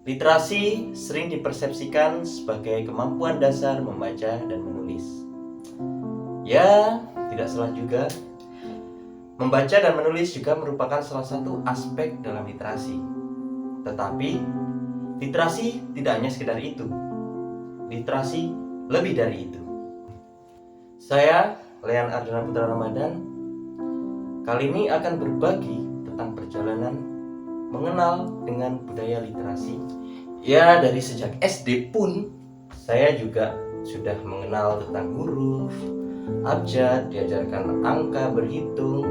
Literasi sering dipersepsikan sebagai kemampuan dasar membaca dan menulis. Ya, tidak salah juga. Membaca dan menulis juga merupakan salah satu aspek dalam literasi. Tetapi, literasi tidak hanya sekedar itu. Literasi lebih dari itu. Saya, Lean Ardana Putra Ramadan, kali ini akan berbagi tentang perjalanan mengenal dengan budaya literasi. Ya, dari sejak SD pun saya juga sudah mengenal tentang huruf, abjad, diajarkan angka, berhitung.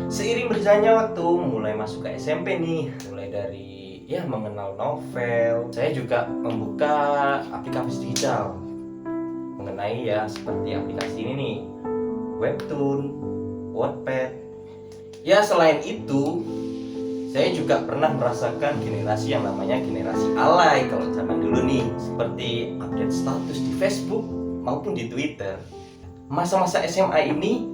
Seiring berjalannya waktu, mulai masuk ke SMP nih, mulai dari mengenal novel, saya juga membuka aplikasi digital mengenai seperti aplikasi ini nih, Webtoon, Wattpad. Ya, selain itu saya juga pernah merasakan generasi yang namanya generasi alay kalau zaman dulu nih, seperti update status di Facebook maupun di Twitter. Masa-masa SMA ini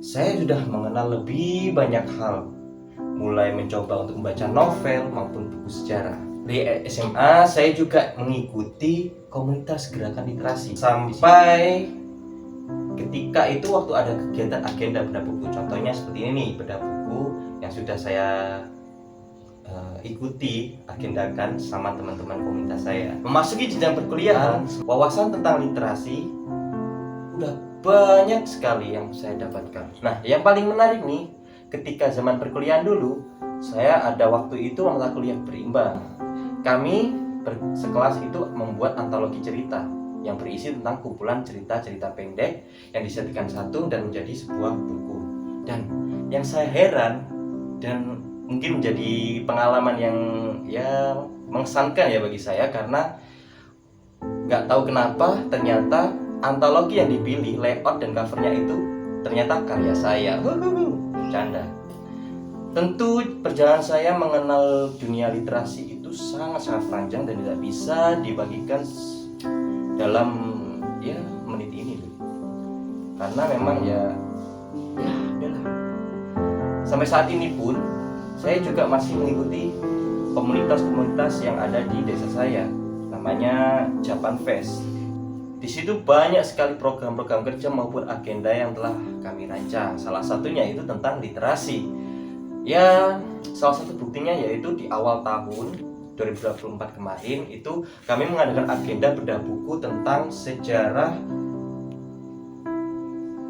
saya sudah mengenal lebih banyak hal, mulai mencoba untuk membaca novel maupun buku sejarah. Di SMA saya juga mengikuti komunitas gerakan literasi sampai ketika itu waktu ada kegiatan agenda bedah buku. Contohnya seperti ini nih, bedah buku yang sudah saya ikuti, agendakan sama teman-teman komunitas saya. Memasuki jenjang perkuliahan, wawasan tentang literasi udah banyak sekali yang saya dapatkan. Nah, yang paling menarik nih, ketika zaman perkuliahan dulu, saya ada waktu itu mata kuliah berimbang. Kami sekelas itu membuat antologi cerita yang berisi tentang kumpulan cerita-cerita pendek yang disatukan satu dan menjadi sebuah buku. Dan yang saya heran dan mungkin menjadi pengalaman yang mengesankan bagi saya, karena nggak tahu kenapa ternyata antologi yang dipilih, layout dan covernya itu ternyata karya saya. Bercanda. Tentu perjalanan saya mengenal dunia literasi itu sangat-sangat panjang dan tidak bisa dibagikan dalam menit ini loh. Karena memang adalah sampai saat ini pun saya juga masih mengikuti komunitas-komunitas yang ada di desa saya, namanya Japan Fest. Di situ banyak sekali program-program kerja maupun agenda yang telah kami rancang. Salah satunya itu tentang literasi. Ya, salah satu buktinya yaitu di awal tahun 2024 kemarin itu kami mengadakan agenda bedah buku tentang sejarah.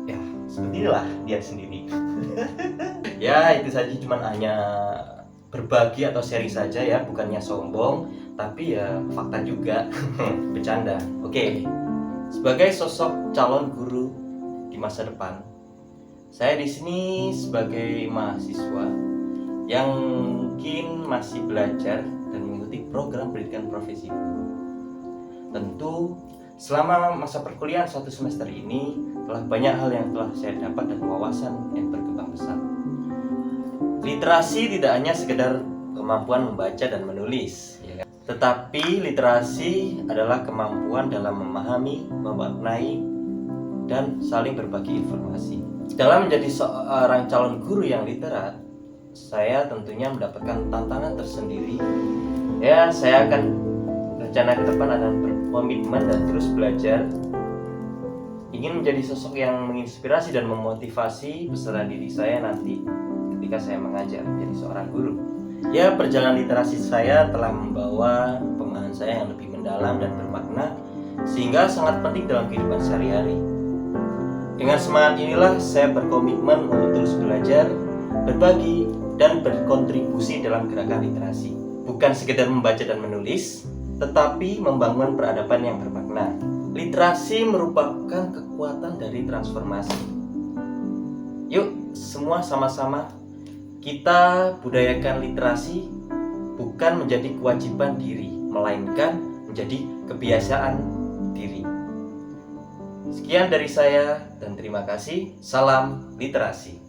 Ya, seperti inilah dia sendiri. Ya, itu saja, cuman hanya berbagi atau sharing saja ya, bukannya sombong, tapi ya fakta juga. Bercanda. Oke. Sebagai sosok calon guru di masa depan, saya di sini sebagai mahasiswa yang mungkin masih belajar dan mengikuti program pendidikan profesi guru. Tentu selama masa perkuliahan 1 semester ini telah banyak hal yang telah saya dapat dan wawasan yang berkembang pesat. Literasi tidak hanya sekedar kemampuan membaca dan menulis, tetapi literasi adalah kemampuan dalam memahami, memaknai, dan saling berbagi informasi. Dalam menjadi seorang calon guru yang literat, saya tentunya mendapatkan tantangan tersendiri. Ya, saya akan rencana ke depan akan berkomitmen dan terus belajar, ingin menjadi sosok yang menginspirasi dan memotivasi peserta didik saya nanti ketika saya mengajar menjadi seorang guru. Ya, perjalanan literasi saya telah membawa pemahaman saya yang lebih mendalam dan bermakna, sehingga sangat penting dalam kehidupan sehari-hari. Dengan semangat inilah saya berkomitmen untuk terus belajar, berbagi, dan berkontribusi dalam gerakan literasi. Bukan sekedar membaca dan menulis, tetapi membangun peradaban yang bermakna. Literasi merupakan kekuatan dari transformasi. Yuk, semua sama-sama kita budayakan literasi, bukan menjadi kewajiban diri, melainkan menjadi kebiasaan diri. Sekian dari saya dan terima kasih. Salam literasi.